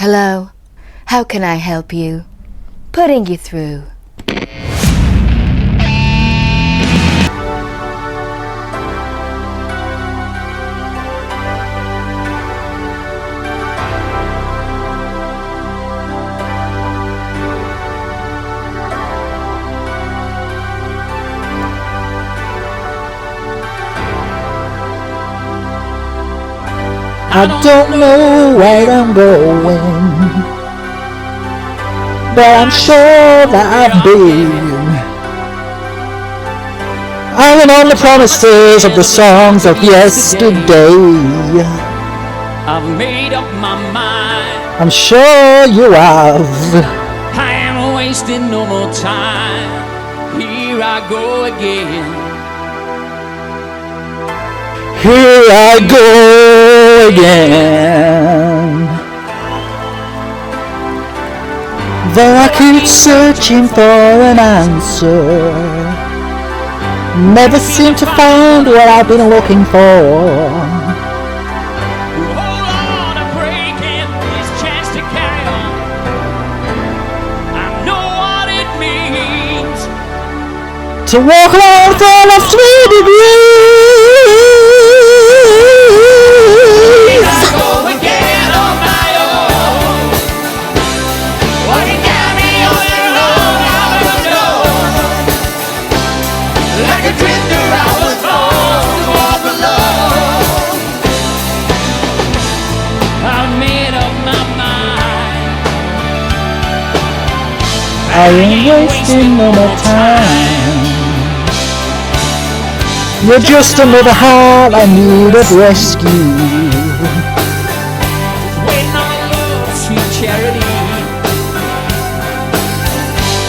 Hello, how can I help you? Putting you through. I don't know where I'm going, but I'm sure that I've been hanging on the promises of the songs of yesterday. I've made up my mind. I'm sure you have. I ain't wasting no more time. Here I go again. Here I go again. Though I keep searching for an answer, never seem to find what I've been looking for. Hold on to breaking this chance to carry on. I know what it means to walk along for the 3 degrees. I ain't wasting no more time. You're just another heart I needed rescue. waiting on love, sweet charity.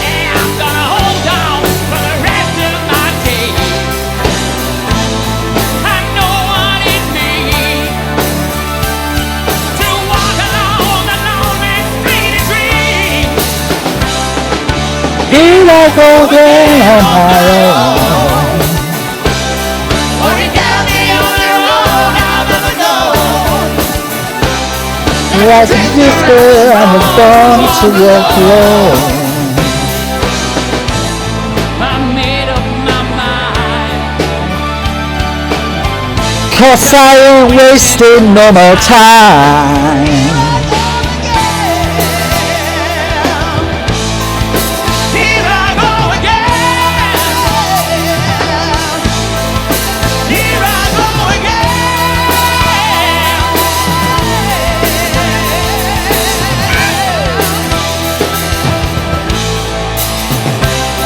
And I'm gonna hold on for the rest of my days. I know what it means to walk along the lonely street of dreams. Here I go again on my own. Walking down the only road I've ever known. Like a drifter, I was born to walk alone. I made up my mind. 'Cause I ain't wasting no more time. Here I go again. Here I go again.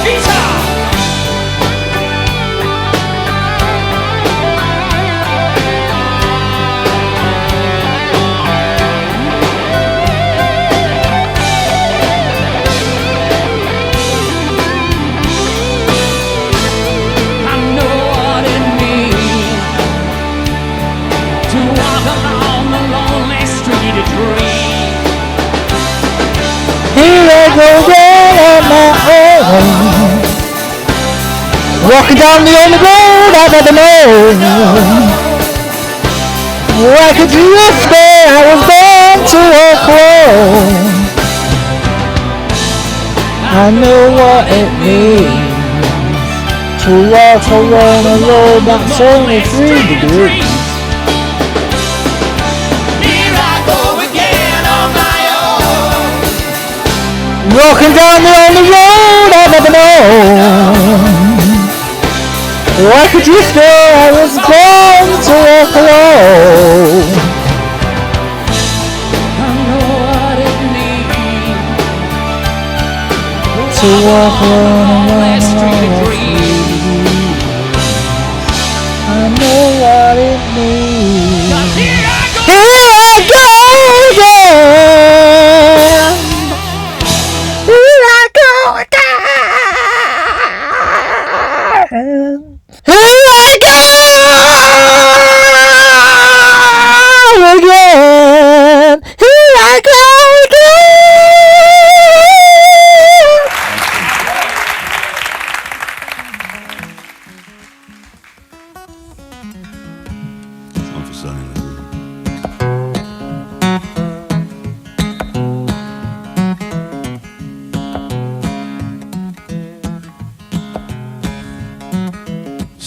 Guitar. I know what it means to walk along the lonely street of dreams. Here I go again on my own. Walking down the only road I've ever known. Like a drifter, I was born to walk alone. I know what it means to walk along a road that's only 3 degrees. Here I go again on my own. Walking down the only road I've ever known. Like a drifter, I was born to walk alone. I know what it means To walk alone on alone, that street of alone. dreams. I know what it means. 'Cause here I go. Here I go again. Here I go again. Here I go again. Here I go again.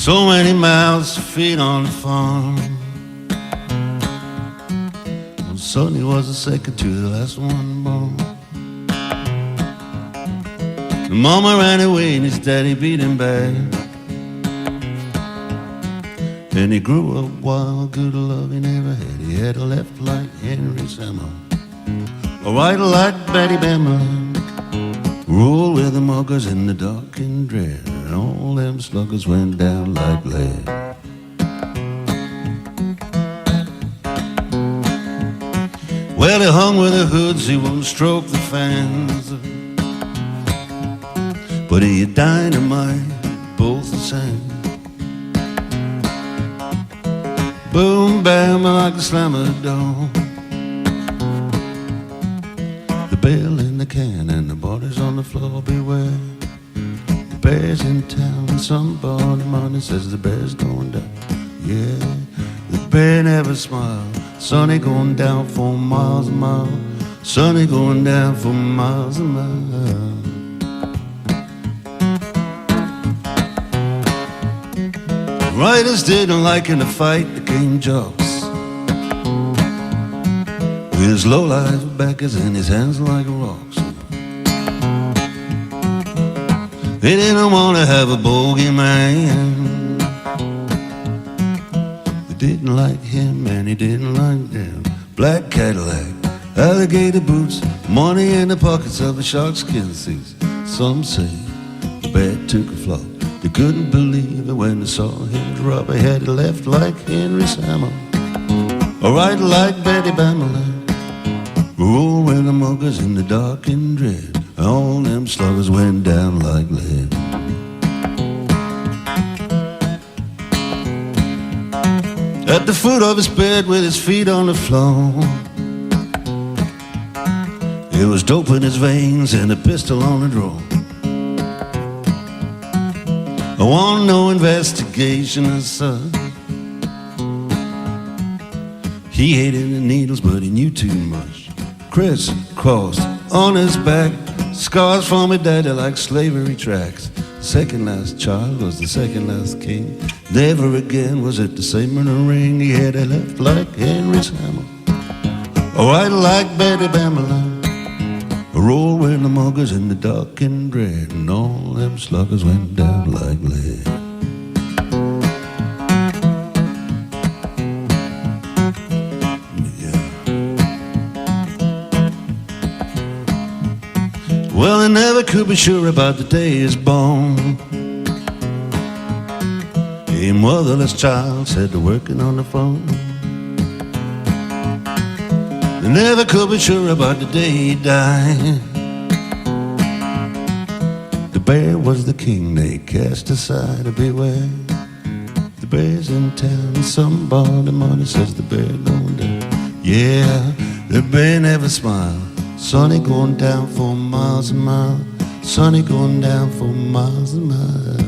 So many mouths to feed on the farm. And Sonny was the second to the last one born. The mama ran away and his daddy beat him back. And he grew up wild, good love he never had. He had a left like Henry Salmon, a right like Betty Bamberlin. Roll with the muggers in the dark and dread, and all them sluggers went down like lead. Well, he hung with the hoods, he wouldn't stroke the fans, but he had dynamite, both the same. Boom, bam, like a slammer door. The bell in the can and the body's on the floor, beware. The bear's in town and somebody morning says the bear's going down. Yeah, the bear never smiled. Sonny going down for miles and miles. Sonny going down for miles and miles. Writers didn't like him to fight the game jocks. With his low life backers and his hands like rocks. They didn't want to have a bogeyman. They didn't like him and he didn't like them. Black Cadillac, alligator boots, money in the pockets of a sharkskin suit. Some say the bear took a flop. They couldn't believe it when they saw him drop. He had a left like Henry Salmon, a right like Betty Bamberlin. Roll with the muggers in the dark and dread, and all them sluggers went down like lead. At the foot of his bed with his feet on the floor, there was dope in his veins and a pistol on the drawer. I want no investigation, son. He hated the needles, but he knew too much. Crisscrossed on his back, scars from his daddy like slavery tracks. Second last child was the second last king. Never again was it the same in the ring. He had a left like Henry Salmon, a right like Betty Bamberlin. A roll with the muggers in the dark and dread, and all them sluggers went down like lead. Yeah. Well, I never could be sure about the day he was born. A motherless child said they're working on the phone. They never could be sure about the day he died. The bear was the king they cast aside. Beware, the bear's in town. Somebody money says the bear going down. Yeah, the bear never smiled. Sonny going down for miles and miles. Sonny going down for miles and miles.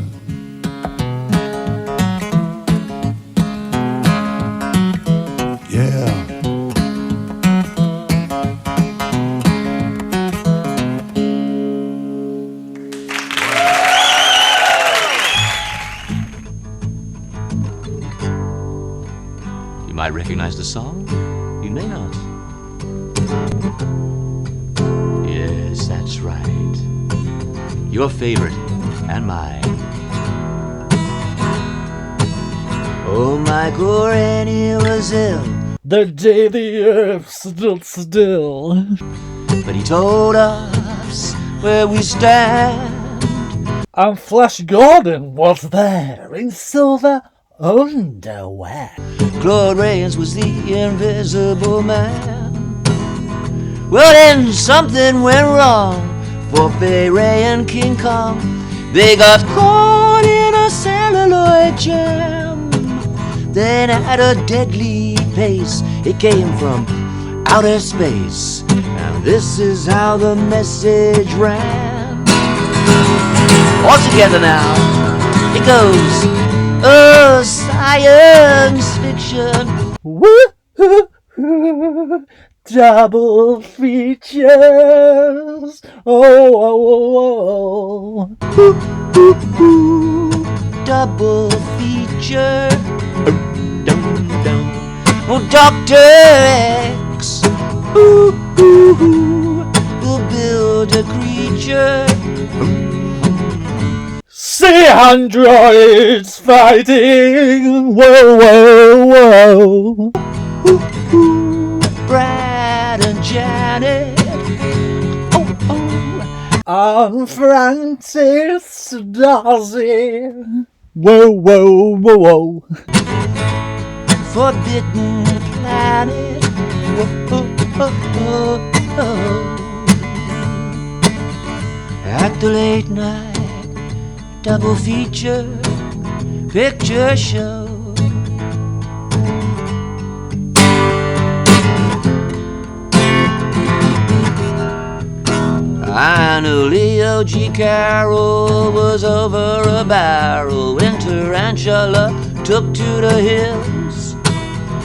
Yeah. You might recognize the song, you may not. Yes, that's right. Your favorite and mine. Oh, Michael Rennie was ill The day the earth stood still. but he told us where we stand. And Flash Gordon was there in silver underwear. Claude Rains was the invisible man. Well, then something went wrong for Fay Ray and King Kong. They got caught in a celluloid jam. Then at a deadly pace, it came from outer space. And this is how the message ran. All together now, it goes, oh, science fiction. Woo-hoo-hoo. Double features. Oh. Double features. creature. Oh, Dr. X, ooh, will build a creature. See androids fighting, whoa, whoa, whoa. Brad and Janet, And Francis Darcy, whoa, whoa, whoa, whoa. Forbidden Planet, at the late night double feature picture show. I knew Leo G. Carroll was over a barrel when Tarantula took to the hills.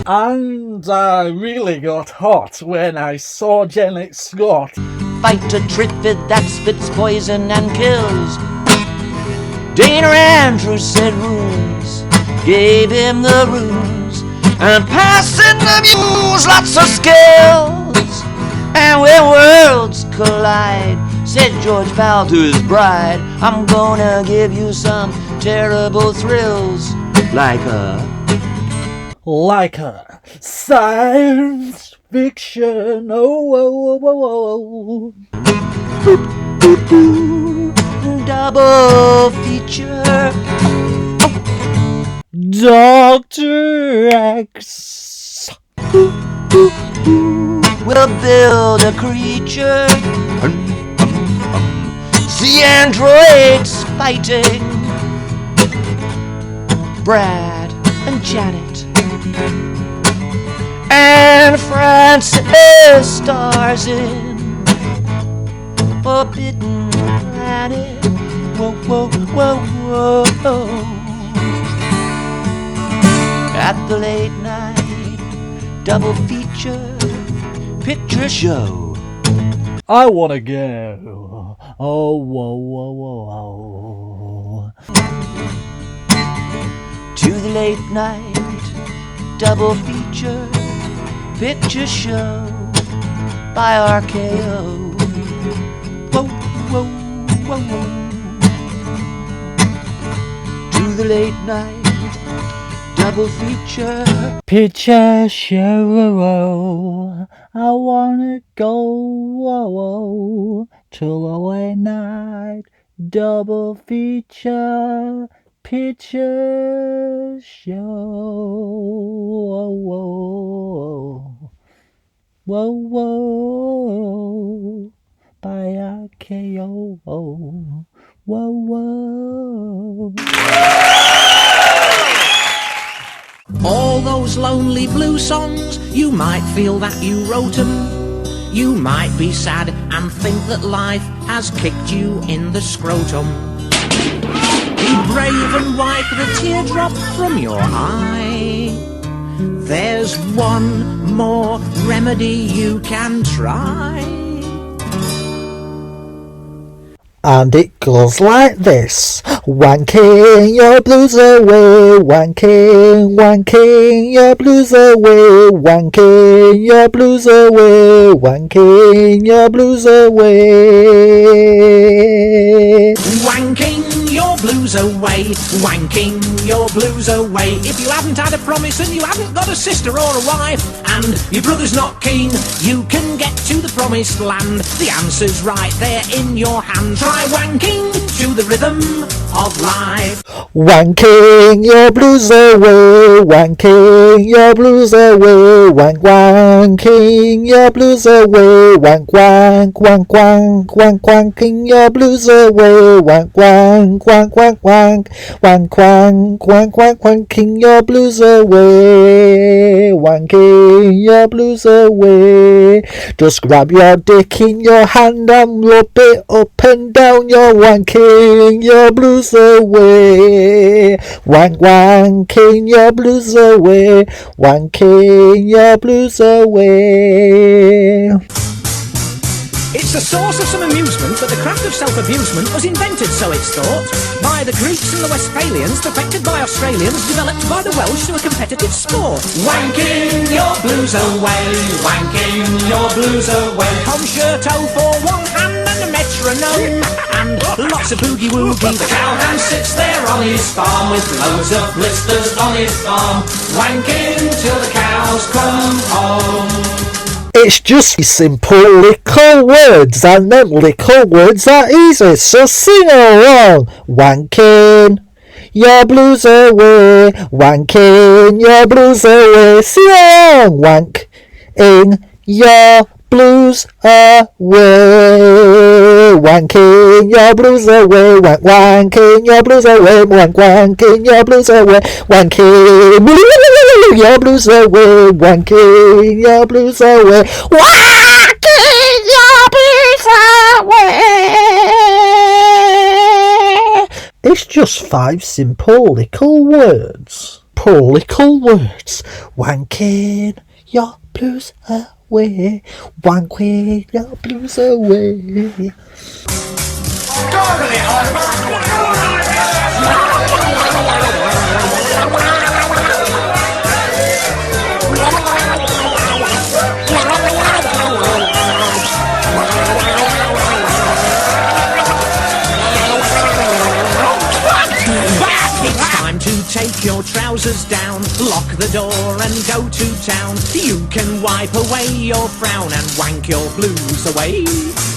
And I really got hot when I saw Janet Scott. Fight a Trifid that spits poison and kills. Dana Andrews said runes, gave him the runes, and passing the muse, lots of skills. And when worlds collide, said George Powell to his bride, I'm gonna give you some terrible thrills, like a science fiction, oh, oh, oh, oh. double feature. Dr. X We'll build a creature. See androids fighting. Brad and Janet and Francis stars in Forbidden Planet. Whoa, whoa, whoa, whoa. At the late night double feature picture show. I wanna go. Oh, whoa, whoa, whoa, whoa. To the late night double feature picture show by RKO. Whoa, whoa, whoa, whoa. To the late night double feature Picture show. I wanna go till the late night double feature picture show. Whoa, whoa, by RKO. Whoa, whoa. All those lonely blue songs, you might feel that you wrote them. You might be sad and think that life has kicked you in the scrotum. Be brave and wipe the teardrop from your eye. There's one more remedy you can try. And it goes like this. Wanking your blues away, wanking your blues away, wanking your blues away, wanking your blues away. Wanking your blues away, wanking your blues away. If you haven't had a promise and you haven't got a sister or a wife, and your brother's not keen, you can get to the promised land. The answer's right there in your hand. Try wanking to the rhythm of life. Wanking your blues away, wanking your blues away, wanking your blues away, wanking your blues away, wanking your blues away, wanking your blues away. Just grab your dick in your hand and rub it up and down. You're wanking your blues away, wanking your blues away, wanking your blues away. It's the source of some amusement, but the craft of self-abusement was invented, so it's thought, by the Greeks and the Westphalians, perfected by Australians, developed by the Welsh to a competitive sport. Wanking your blues away, wanking your blues away. Concerto for one hand and a metronome, and lots of boogie-woogie. The cowhand sits there on his farm with loads of blisters on his farm, wanking till the cows come home. It's just simple little words, and them little words are easy, so sing along. Wanking your blues away, wanking your blues away, sing along. Wanking your blues away, wanking your blues away, wanking your blues away, wanking your blues away, wanking your blues away, wanking your blues away, wanking your blues away. It's just 5 simple little words. Poor little words. Wanking your blues away, wanking your blues away. Take your trousers down, lock the door and go to town. You can wipe away your frown and wank your blues away.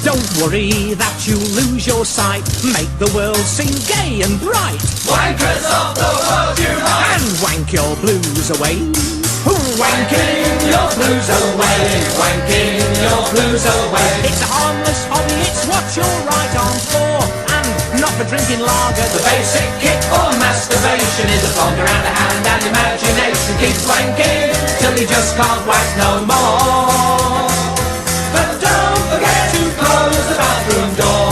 Don't worry that you lose your sight, make the world seem gay and bright. Wankers of the world unite, and wank your blues away. Wanking your blues away, wanking your blues away. It's a harmless hobby, it's what you're right on for, and not for drinking lager. The basic kick for masturbation is a thong around the hand and imagination keeps wanking till you just can't wank no more. But don't forget to close the bathroom door.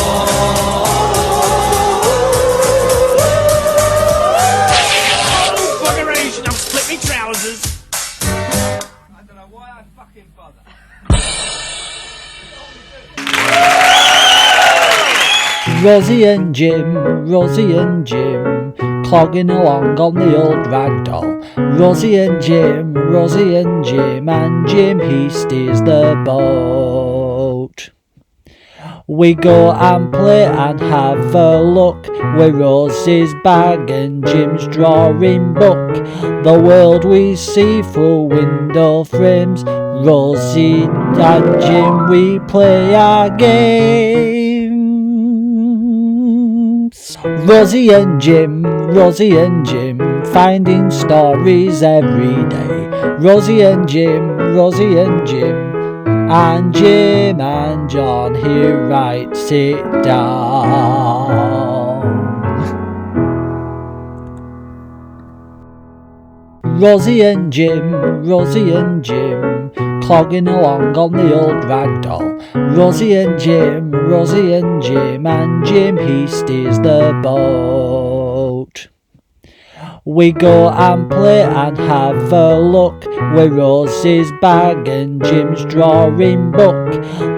Oh, buggeration, I've split me trousers. I don't know why I fucking bother. Rosie and Jim, clogging along on the old ragdoll. Rosie and Jim, and Jim he steers the boat. We go and play and have a look with Rosie's bag and Jim's drawing book. The world we see through window frames. Rosie and Jim, we play our games. Rosie and Jim, finding stories every day. Rosie and Jim, and Jim and John, he writes it down. Rosie and Jim, clogging along on the old ragdoll. Rosie and Jim, and Jim he steers the boat. We go and play and have a look with Rosie's bag and Jim's drawing book.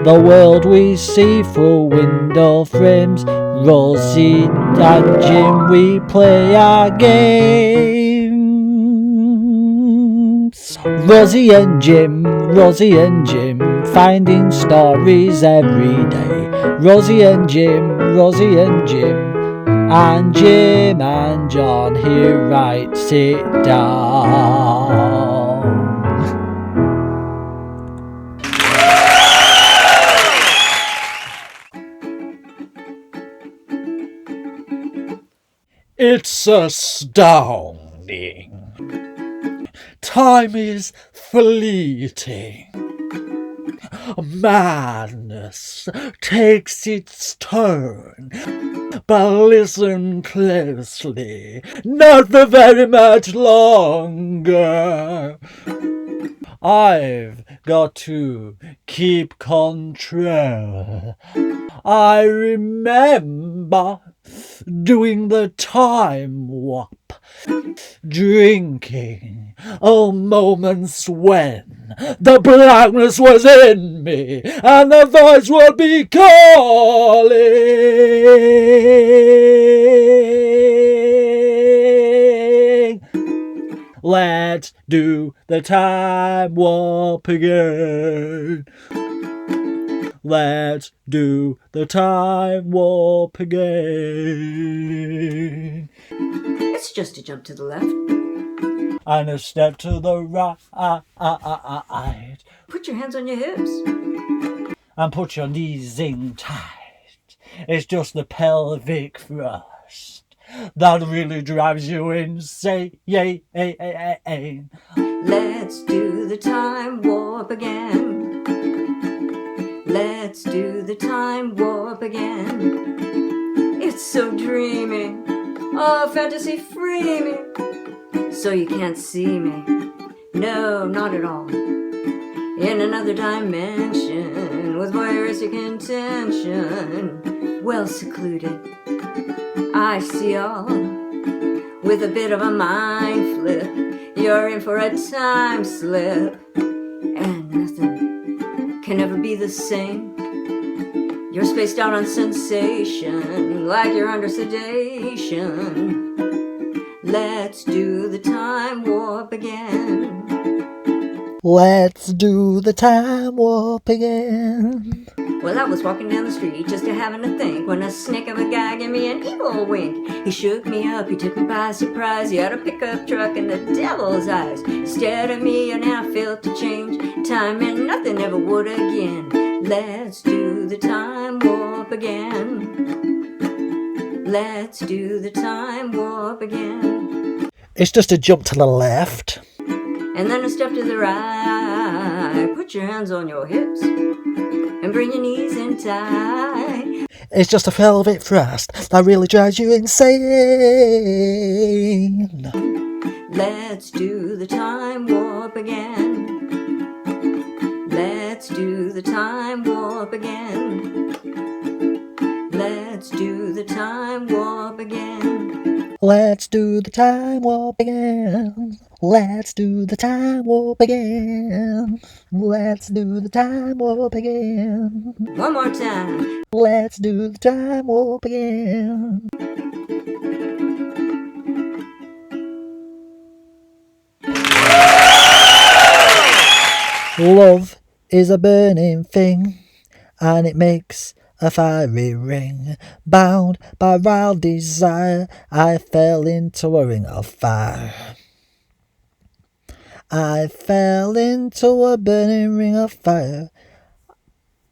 The world we see through window frames. Rosie and Jim, we play our games. Rosie and Jim, finding stories every day. Rosie and Jim, and Jim and John, he writes it down. It's astounding. Time is fleeting. Madness takes its turn. But listen closely, not for very much longer. I've got to keep control. I remember doing the time warp, drinking all moments when the blackness was in me and the voice would be calling. Let's do the time warp again. Let's do the time warp again. It's just a jump to the left. And a step to the right. Put your hands on your hips. And put your knees in tight. It's just the pelvic thrust that really drives you insane. Let's do the time warp again. Let's do the time warp again. It's so dreamy, oh, fantasy free me. So you can't see me, no, not at all. In another dimension, with voyeuristic intention, well secluded, I see all. With a bit of a mind flip, you're in for a time slip. And nothing can ever be the same. You're spaced out on sensation, like you're under sedation. Let's do the time warp again. Let's do the time warp again. Well, I was walking down the street just having a think when a snake of a guy gave me an evil wink. He shook me up, he took me by surprise. He had a pickup truck and the devil's eyes. He stared at me and I felt a change. Time and nothing ever would again. Let's do the time warp again. Let's do the time warp again. It's just a jump to the left. And then a step to the right. Put your hands on your hips and bring your knees in tight. It's just a pelvic thrust that really drives you insane. Let's do the time warp again. Let's do the time warp again. Let's do the time warp again. Let's do the time warp again. Let's do the time warp again. Let's do the time warp again. One more time. Let's do the time warp again. Love is a burning thing, and it makes a fiery ring. Bound by wild desire, I fell into a ring of fire. I fell into a burning ring of fire.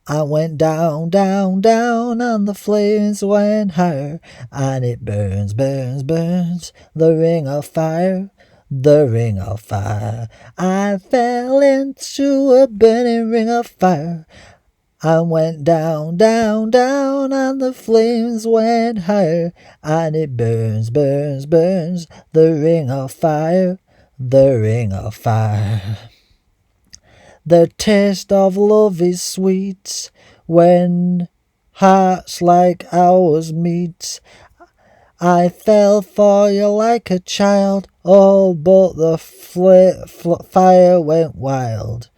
I went down, down, down, and the flames went higher. And it burns, burns, burns, the ring of fire, the ring of fire. I fell into a burning ring of fire. I went down, down, down, and the flames went higher. And it burns, burns, burns, the ring of fire, the ring of fire. The taste of love is sweet when hearts like ours meet. I fell for you like a child, oh, but the fire went wild.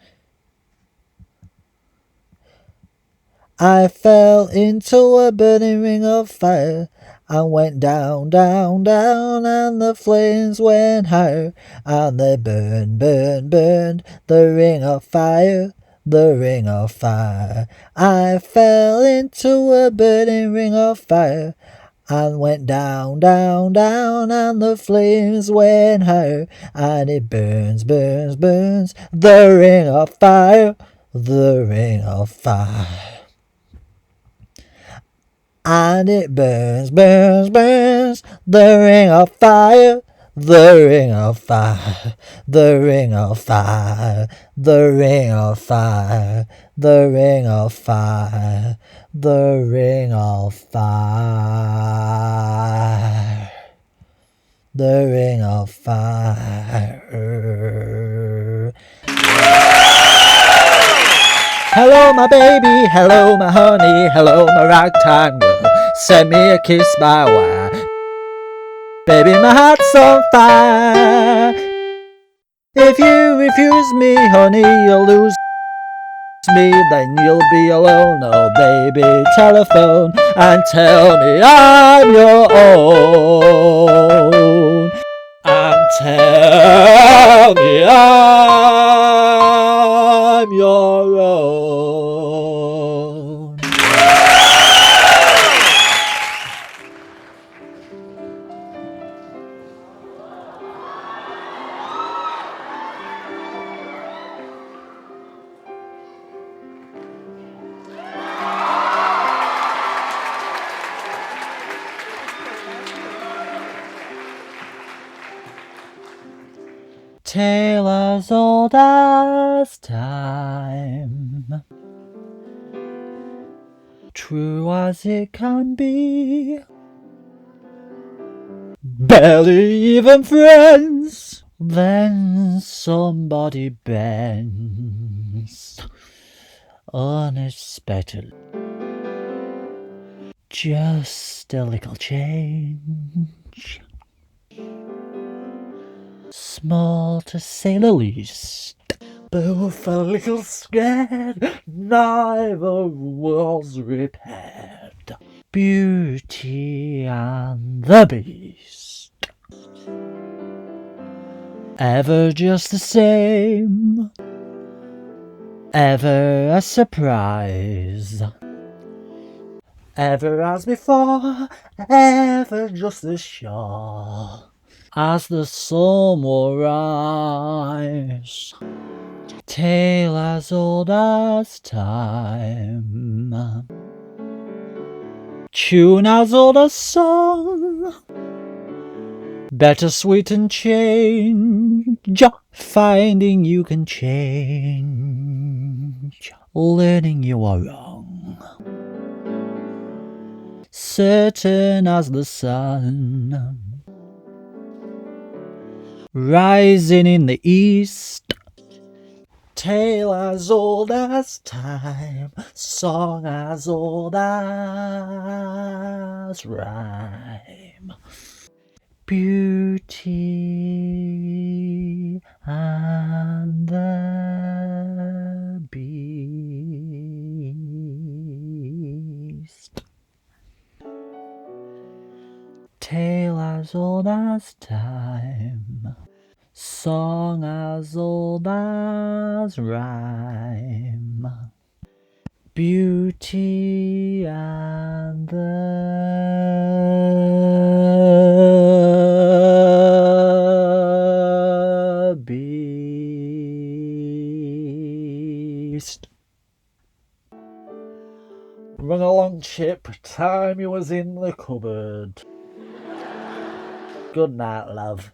I fell into a burning ring of fire. I went down, down, down, and the flames went higher. And they burned, burned, burned, the ring of fire, the ring of fire. I fell into a burning ring of fire. And went down, down, down, and the flames went higher. And it burns, burns, burns, the ring of fire, the ring of fire. And it burns, burns, burns, the ring of fire, the ring of fire, the ring of fire, the ring of fire, the ring of fire, the ring of fire, the ring of fire. Hello, my baby, hello, my honey, hello, my ragtime girl. Send me a kiss by wire. Baby, my heart's on fire. If you refuse me, honey, you'll lose me, then you'll be alone. Oh baby, telephone and tell me I'm your own. And tell me I'm your own. Tale as old as time, true as it can be. Barely even friends, then somebody bends unexpectedly. Just a little change, small to say the least. Both a little scared, neither was repaired. Beauty and the Beast, ever just the same, ever a surprise. Ever as before, ever just as sure as the sun will rise. Tale as old as time, tune as old as song, better sweet and change, finding you can change, learning you are wrong. Certain as the sun, rising in the east. Tale as old as time, song as old as rhyme. Beauty and the Beast. Tale as old as time, song as old as rhyme. Beauty and the Beast. Run along, Chip, time you was in the cupboard. Good night, love.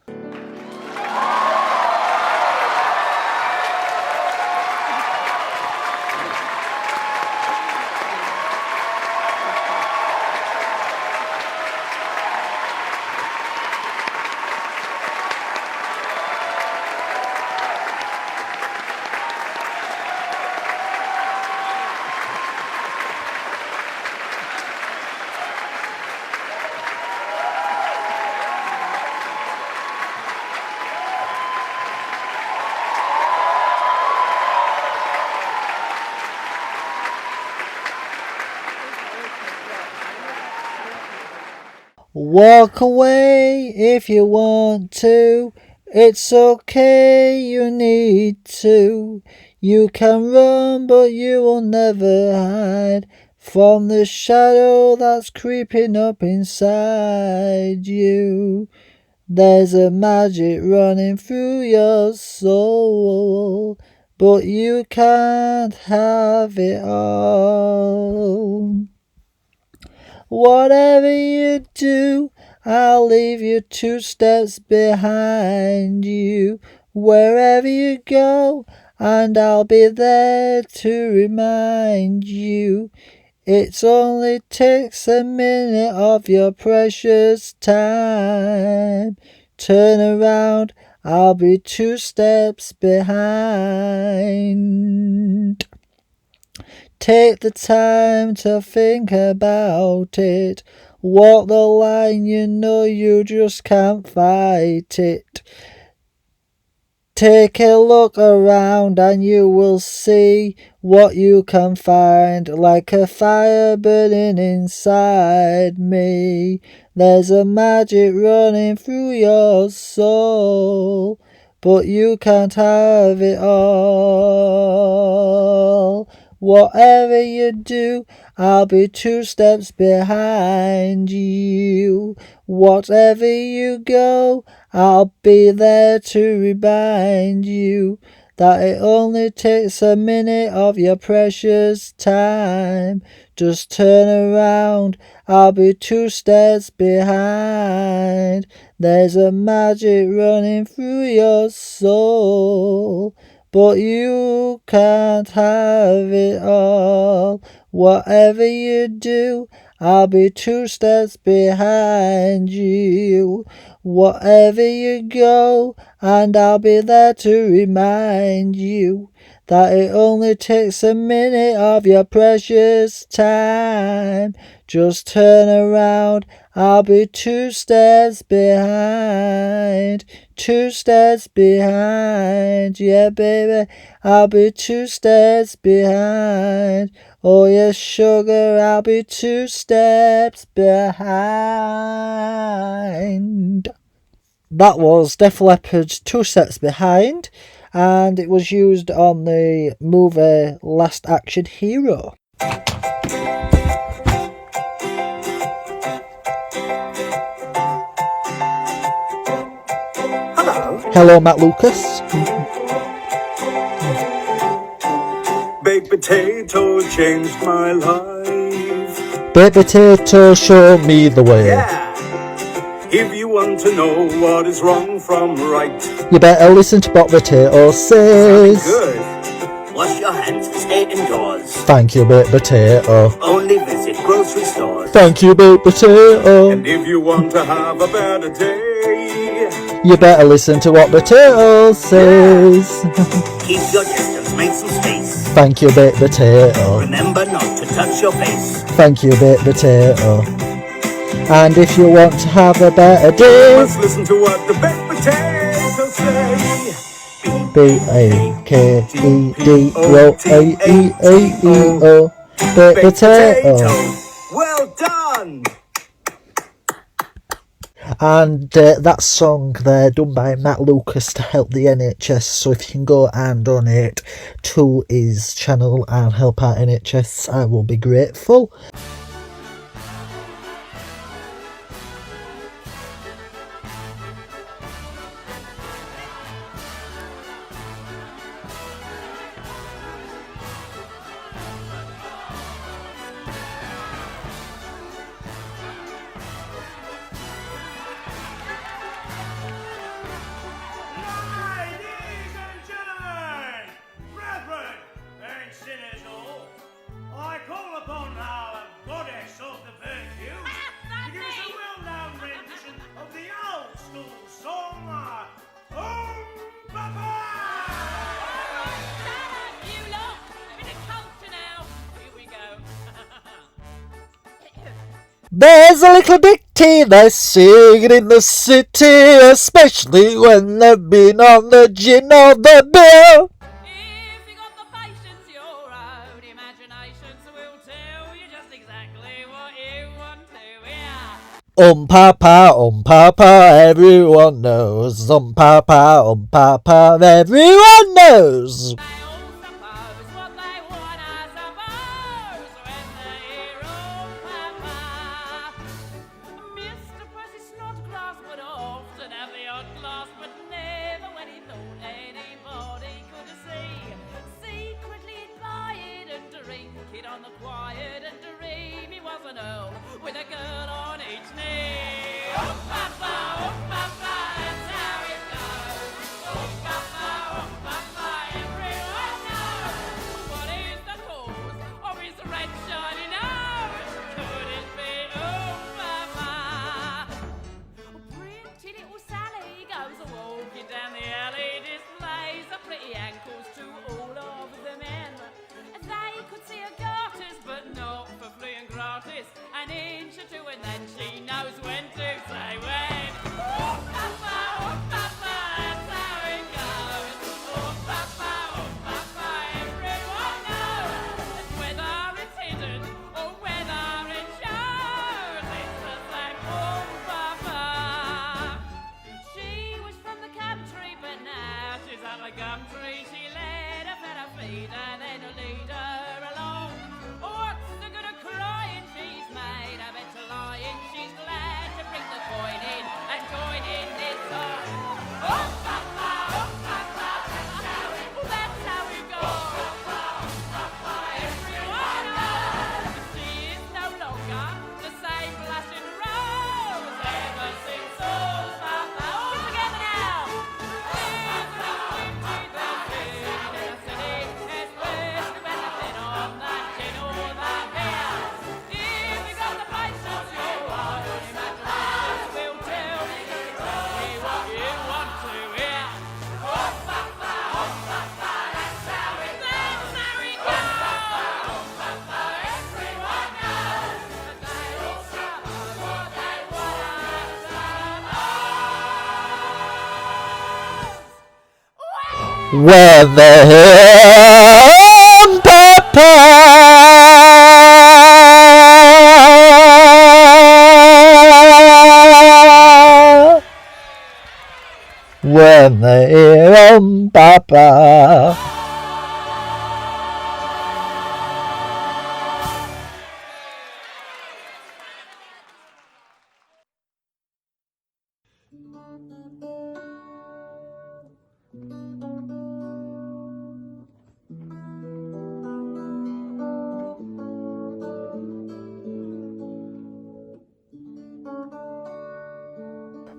Walk away if you want to. It's okay, you need to. You can run, but you will never hide from the shadow that's creeping up inside you. There's a magic running through your soul, but you can't have it all. Whatever you do, I'll leave you 2 steps behind you. Wherever you go, and I'll be there to remind you. It only takes a minute of your precious time. Turn around, I'll be 2 steps behind. Take the time to think about it. Walk the line, you know you just can't fight it. Take a look around and you will see what you can find, like a fire burning inside me. There's a magic running through your soul, but you can't have it all. Whatever you do, I'll be 2 steps behind you. Whatever you go, I'll be there to remind you that it only takes a minute of your precious time. Just turn around, I'll be 2 steps behind. There's a magic running through your soul, but you can't have it all. Whatever you do, I'll be 2 steps behind you. Whatever you go, and I'll be there to remind you that it only takes a minute of your precious time. Just turn around, I'll be 2 steps behind. 2 steps behind, yeah baby, I'll be 2 steps behind. Oh yes sugar, I'll be 2 steps behind. That was Def Leppard's 2 Steps Behind, and it was used on the movie Last Action Hero. Hello, Matt Lucas. Baked potato changed my life. Baked potato, show me the way. Yeah. If you want to know what is wrong from right, you better listen to what potato says. Good. Wash your hands, stay indoors. Thank you, baked potato. Only visit grocery stores. Thank you, baked potato. And if you want to have a better day, you better listen to what potato says. Keep your distance, make some space. Thank you, baked potato. Remember not to touch your face. Thank you, baked potato. And if you want to have a better day, must listen to what the baked potatoes say. BAKEDROAEAEO. Baked potato. Well done. And that song there done by Matt Lucas to help the NHS, so if you can go and donate to his channel and help out NHS, I will be grateful. There's a little bitty that's singing in the city, especially when they've been on the gin or the beer. If you got the patience, your own imaginations will tell you just exactly what you want to hear. Papa, everyone knows. Papa, everyone knows. They all suppose what they want, I suppose, when they hear Papa. Mr. Percy Snodgrass would often have the odd glass, but never when he thought anybody could see. Secretly he'd buy it and drink it on the quiet and dream he was an earl with a girl on each knee. Papa, that's how it goes. Papa, everyone knows. What is the cause of his red shiny nose? Could it be Papa? Pretty little Sally goes walking down the alley, displays her pretty ankles to all of the men. They could see a girl an inch or two, and then she knows when to say when. Oh, Papa, that's how it goes. Oh, Papa, everyone knows. And whether it's hidden or whether it shows, it's the same. Oh, Papa. She was from the country, but now she's at the gum tree. She led her better feet and then lead her along. What's the good of crying? She's made a better lying. She's glad to bring the coin in and join in this song. Oh, Papa, that's how it goes. Everyone knows she is no longer the same blushing rose ever since. Oh, Papa, all together now. When they hear Papa, when they hear Papa.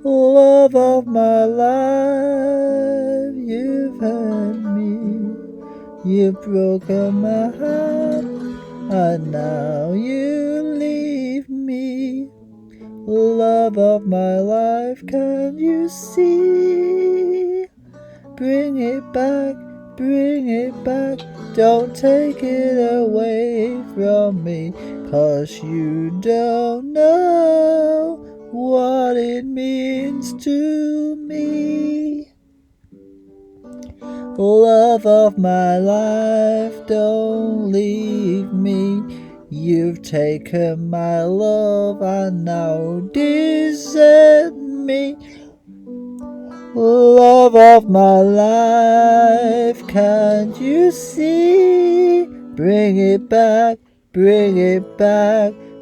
Love of my life, you've hurt me, you've broken my heart, and now you leave me. Love of my life, can you see? Bring it back, don't take it away from me, 'cause you don't know what it means to me. Love of my life, don't leave me. You've taken my love and now desert me. Love of my life, can't you see? Bring it back,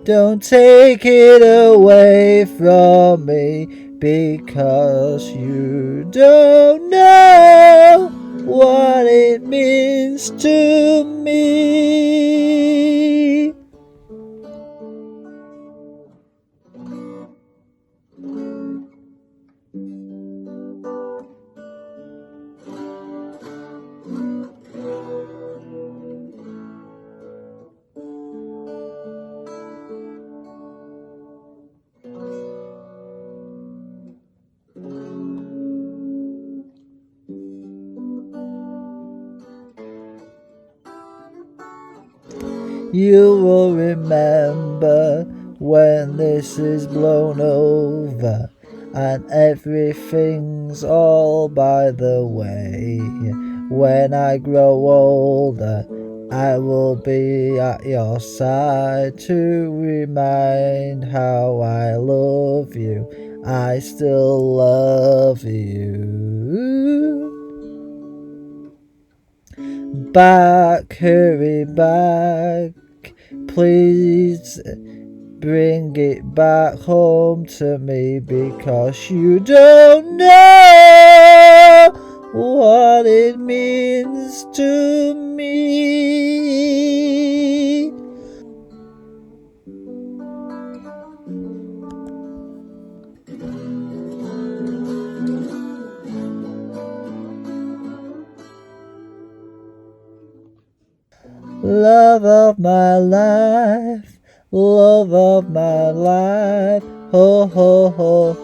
don't take it away from me, because you don't know what it means to me. You will remember when this is blown over and everything's all by the way. When I grow older, I will be at your side to remind how I love you. I still love you. Back, hurry back, please bring it back home to me, because you don't know what it means to me. Love of my life, love of my life, ho ho ho.